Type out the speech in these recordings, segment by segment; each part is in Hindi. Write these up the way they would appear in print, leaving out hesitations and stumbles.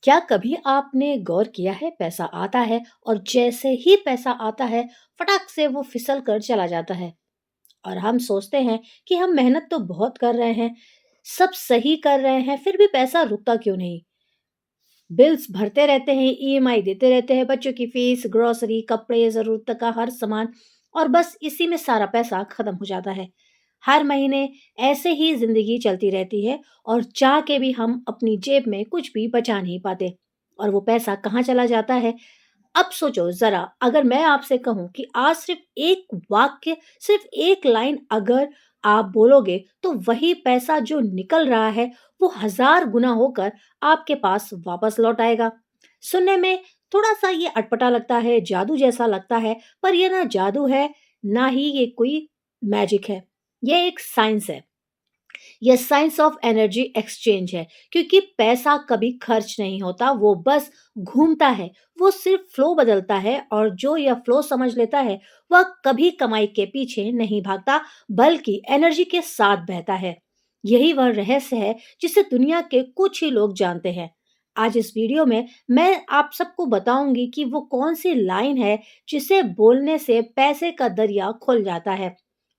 क्या कभी आपने गौर किया है पैसा आता है और जैसे ही पैसा आता है फटाक से वो फिसल कर चला जाता है और हम सोचते हैं कि हम मेहनत तो बहुत कर रहे हैं, सब सही कर रहे हैं, फिर भी पैसा रुकता क्यों नहीं। बिल्स भरते रहते हैं, ईएमआई देते रहते हैं, बच्चों की फीस, ग्रोसरी, कपड़े, जरूरत का हर सामान, और बस इसी में सारा पैसा खत्म हो जाता है। हर महीने ऐसे ही जिंदगी चलती रहती है और चाह के भी हम अपनी जेब में कुछ भी बचा नहीं पाते। और वो पैसा कहाँ चला जाता है। अब सोचो जरा, अगर मैं आपसे कहूं कि आज सिर्फ एक वाक्य, सिर्फ एक लाइन अगर आप बोलोगे, तो वही पैसा जो निकल रहा है वो 1000 गुना होकर आपके पास वापस लौट आएगा। सुनने में थोड़ा सा ये अटपटा लगता है, जादू जैसा लगता है, पर ये ना जादू है, ना ही ये कोई मैजिक है। ये एक साइंस है। यह साइंस ऑफ एनर्जी एक्सचेंज है, क्योंकि पैसा कभी खर्च नहीं होता, वो बस घूमता है। वो सिर्फ फ्लो बदलता है, और जो यह फ्लो समझ लेता है वह कभी कमाई के पीछे नहीं भागता, बल्कि एनर्जी के साथ बहता है। यही वह रहस्य है जिसे दुनिया के कुछ ही लोग जानते हैं। आज इस वीडियो में मैं आप सबको बताऊंगी कि वो कौन सी लाइन है जिसे बोलने से पैसे का दरिया खुल जाता है।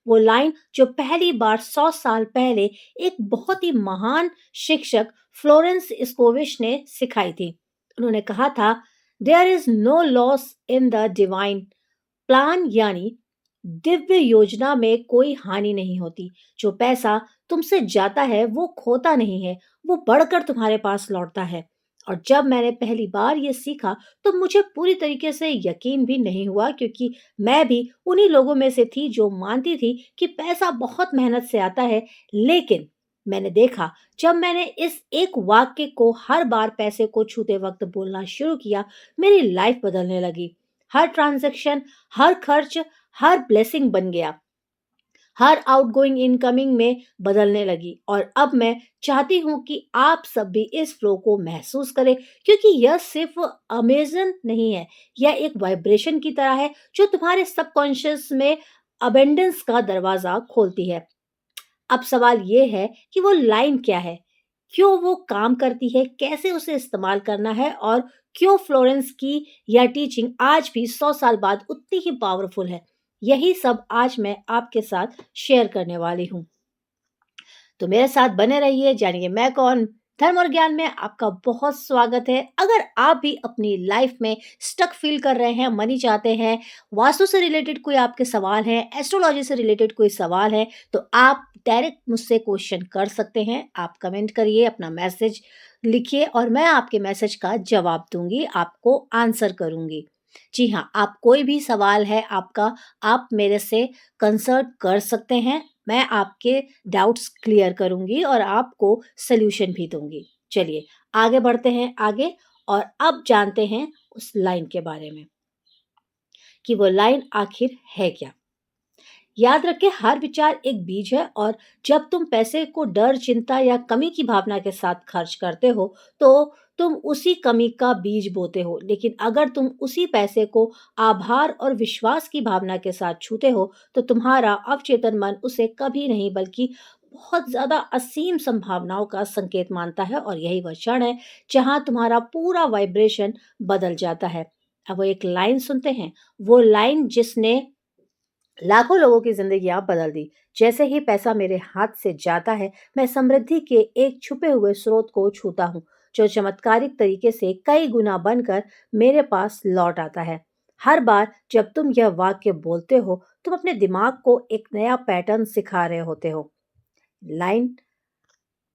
वो लाइन जो पहली बार 100 साल पहले एक बहुत ही महान शिक्षक फ्लोरेंस स्कोविश ने सिखाई थी। उन्होंने कहा था, there is no loss in the divine plan, यानी दिव्य योजना में कोई हानि नहीं होती। जो पैसा तुमसे जाता है वो खोता नहीं है, वो बढ़कर तुम्हारे पास लौटता है। और जब मैंने पहली बार ये सीखा तो मुझे पूरी तरीके से यकीन भी नहीं हुआ, क्योंकि मैं भी उन्हीं लोगों में से थी जो मानती थी कि पैसा बहुत मेहनत से आता है। लेकिन मैंने देखा, जब मैंने इस एक वाक्य को हर बार पैसे को छूते वक्त बोलना शुरू किया, मेरी लाइफ बदलने लगी। हर ट्रांजैक्शन, हर खर्च, हर ब्लेसिंग बन गया, हर आउटगोइंग इनकमिंग में बदलने लगी। और अब मैं चाहती हूँ कि आप सब भी इस फ्लो को महसूस करें, क्योंकि यह सिर्फ अमेजन नहीं है, यह एक वाइब्रेशन की तरह है जो तुम्हारे सबकॉन्शियस में अबेंडेंस का दरवाजा खोलती है। अब सवाल ये है कि वो लाइन क्या है, क्यों वो काम करती है, कैसे उसे इस्तेमाल करना है, और क्यों फ्लोरेंस की यह टीचिंग आज भी 100 साल बाद उतनी ही पावरफुल है। यही सब आज मैं आपके साथ शेयर करने वाली हूँ। तो मेरे साथ बने रहिए, जानिए मैं कौन। धर्म और ज्ञान में आपका बहुत स्वागत है। अगर आप भी अपनी लाइफ में स्टक फील कर रहे हैं, मनी चाहते हैं, वास्तु से रिलेटेड कोई आपके सवाल है, एस्ट्रोलॉजी से रिलेटेड कोई सवाल है, तो आप डायरेक्ट मुझसे क्वेश्चन कर सकते हैं। आप कमेंट करिए, अपना मैसेज लिखिए, और मैं आपके मैसेज का जवाब दूंगी, आपको आंसर करूंगी। जी हाँ, आप कोई भी सवाल है आपका, आप मेरे से कंसल्ट कर सकते हैं। मैं आपके डाउट्स क्लियर करूंगी और आपको सॉल्यूशन भी दूंगी। चलिए आगे बढ़ते हैं आगे, और अब जानते हैं उस लाइन के बारे में कि वो लाइन आखिर है क्या। याद रखें, हर विचार एक बीज है, और जब तुम पैसे को डर, चिंता या कमी की भावना के साथ खर्च करते हो, तो तुम उसी कमी का बीज बोते हो। लेकिन अगर तुम उसी पैसे को आभार और विश्वास की भावना के साथ छूते हो, तो तुम्हारा अवचेतन मन उसे कभी नहीं, बल्कि बहुत ज्यादा असीम संभावनाओं का संकेत मानता है। और यही वह क्षण है जहां तुम्हारा पूरा वाइब्रेशन बदल जाता है। अब वो एक लाइन सुनते हैं, वो लाइन जिसने लाखों लोगों की जिंदगियां बदल दी। जैसे ही पैसा मेरे हाथ से जाता है, मैं समृद्धि के एक छुपे हुए स्रोत को छूता हूँ, जो चमत्कारिक तरीके से कई गुना बनकर मेरे पास लौट आता है। हर बार जब तुम यह वाक्य बोलते हो, तुम अपने दिमाग को एक नया पैटर्न सिखा रहे होते हो। लाइन,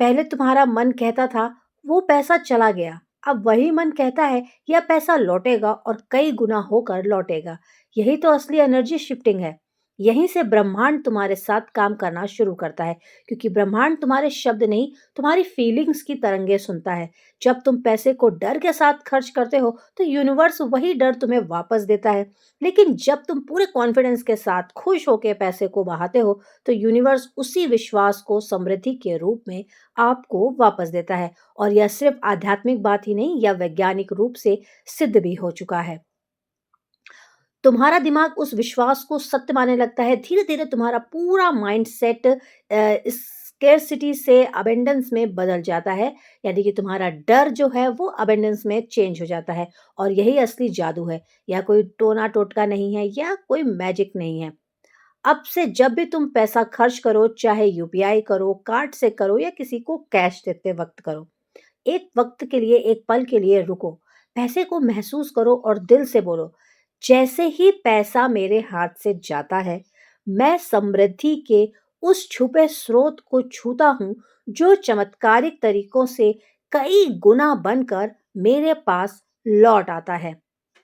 पहले तुम्हारा मन कहता था वो पैसा चला गया, अब वही मन कहता है यह पैसा लौटेगा, और कई गुना होकर लौटेगा। यही तो असली एनर्जी शिफ्टिंग है। यहीं से ब्रह्मांड तुम्हारे साथ काम करना शुरू करता है, क्योंकि ब्रह्मांड तुम्हारे शब्द नहीं, तुम्हारी फीलिंग्स की तरंगे सुनता है। जब तुम पैसे को डर के साथ खर्च करते हो, तो यूनिवर्स वही डर तुम्हें वापस देता है। लेकिन जब तुम पूरे कॉन्फिडेंस के साथ खुश होकर पैसे को बहाते हो, तो यूनिवर्स उसी विश्वास को समृद्धि के रूप में आपको वापस देता है। और यह सिर्फ आध्यात्मिक बात ही नहीं, यह वैज्ञानिक रूप से सिद्ध भी हो चुका है। तुम्हारा दिमाग उस विश्वास को सत्य मानने लगता है। धीरे धीरे तुम्हारा पूरा माइंड सेट इस स्केर्सिटी से अबेंडेंस में बदल जाता है, यानी कि तुम्हारा डर जो है वो अबेंडेंस में चेंज हो जाता है। और यही असली जादू है, या कोई टोना टोटका नहीं है, या कोई मैजिक नहीं है। अब से जब भी तुम पैसा खर्च करो, चाहे यूपीआई करो, कार्ड से करो, या किसी को कैश देते वक्त करो, एक वक्त के लिए, एक पल के लिए रुको, पैसे को महसूस करो और दिल से बोलो, जैसे ही पैसा मेरे हाथ से जाता है, मैं समृद्धि के उस छुपे स्रोत को छूता हूँ, जो चमत्कारिक तरीकों से कई गुना बनकर मेरे पास लौट आता है।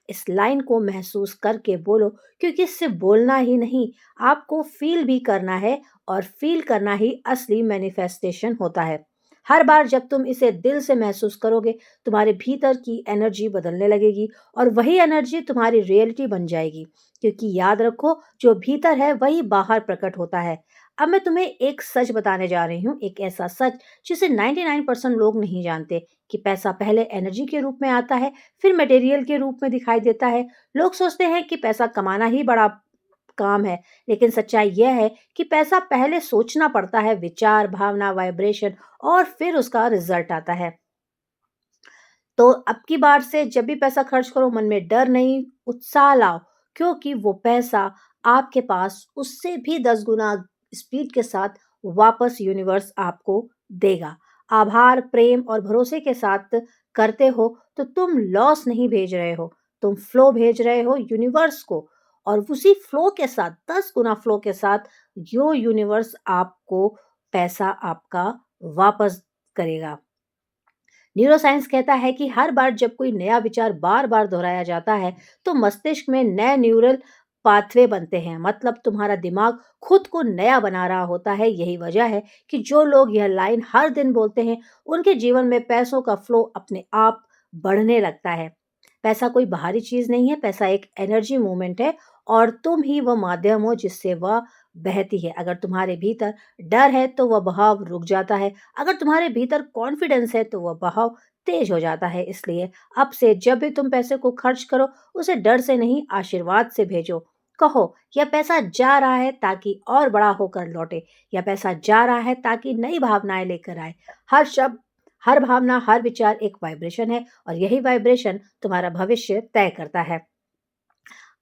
इस लाइन को महसूस करके बोलो, क्योंकि सिर्फ बोलना ही नहीं, आपको फील भी करना है, और फील करना ही असली मैनिफेस्टेशन होता है। हर बार जब तुम इसे दिल से महसूस करोगे, तुम्हारे भीतर की एनर्जी बदलने लगेगी, और वही एनर्जी तुम्हारी रियलिटी बन जाएगी। क्योंकि याद रखो, जो भीतर है वही बाहर प्रकट होता है। अब मैं तुम्हें एक सच बताने जा रही हूँ, एक ऐसा सच जिसे 99% लोग नहीं जानते, कि पैसा पहले एनर्जी के रूप में आता है, फिर मटेरियल के रूप में दिखाई देता है। लोग सोचते हैं कि पैसा कमाना ही बड़ा काम है, लेकिन सच्चाई यह है कि पैसा पहले सोचना पड़ता है, विचार, भावना, वाइब्रेशन, और फिर उसका रिजल्ट आता है। तो अब की बार से जब भी पैसा खर्च करो, मन में डर नहीं, उत्साह लाओ, क्योंकि वो पैसा आपके पास उससे भी 10 गुना स्पीड के साथ वापस यूनिवर्स आपको देगा। आभार, प्रेम और भरोसे के साथ करते हो, तो तुम लॉस नहीं भेज रहे हो, तुम फ्लो भेज रहे हो यूनिवर्स को। और उसी फ्लो के साथ, 10 गुना फ्लो के साथ, यो यूनिवर्स आपको पैसा आपका वापस करेगा। न्यूरोसाइंस कहता है कि हर बार जब कोई नया विचार बार बार दोहराया जाता है, तो मस्तिष्क में नए न्यूरल पाथवे बनते हैं, मतलब तुम्हारा दिमाग खुद को नया बना रहा होता है। यही वजह है कि जो लोग यह लाइन हर दिन बोलते हैं, उनके जीवन में पैसों का फ्लो अपने आप बढ़ने लगता है। पैसा कोई बाहरी चीज नहीं है, पैसा एक एनर्जी मूवमेंट है, और तुम ही वह माध्यम हो जिससे वह बहती है। अगर तुम्हारे भीतर डर है, तो वह बहाव रुक जाता है। अगर तुम्हारे भीतर कॉन्फिडेंस है, तो वह बहाव तेज हो जाता है। इसलिए अब से जब भी तुम पैसे को खर्च करो, उसे डर से नहीं, आशीर्वाद से भेजो। कहो, यह पैसा जा रहा है ताकि और बड़ा होकर लौटे, या पैसा जा रहा है ताकि नई भावनाएं लेकर आए। हर शब्द, हर भावना, हर विचार एक वाइब्रेशन है, और यही वाइब्रेशन तुम्हारा भविष्य तय करता है।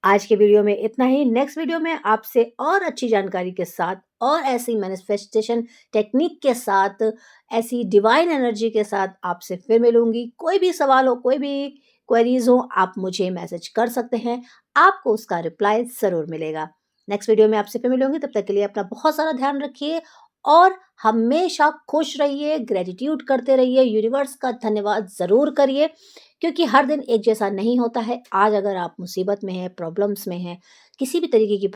आज के वीडियो में इतना ही। नेक्स्ट वीडियो में आपसे और अच्छी जानकारी के साथ, और ऐसी मैनिफेस्टेशन टेक्निक के साथ, ऐसी डिवाइन एनर्जी के साथ आपसे फिर मिलूंगी। कोई भी सवाल हो, कोई भी क्वेरीज हो, आप मुझे मैसेज कर सकते हैं, आपको उसका रिप्लाई ज़रूर मिलेगा। नेक्स्ट वीडियो में आपसे फिर मिलूंगी। तब तक के लिए अपना बहुत सारा ध्यान रखिए, और हमेशा खुश रहिए, ग्रेटिट्यूड करते रहिए, यूनिवर्स का धन्यवाद ज़रूर करिए, क्योंकि हर दिन एक जैसा नहीं होता है। आज अगर आप मुसीबत में हैं, प्रॉब्लम्स में हैं, किसी भी तरीके की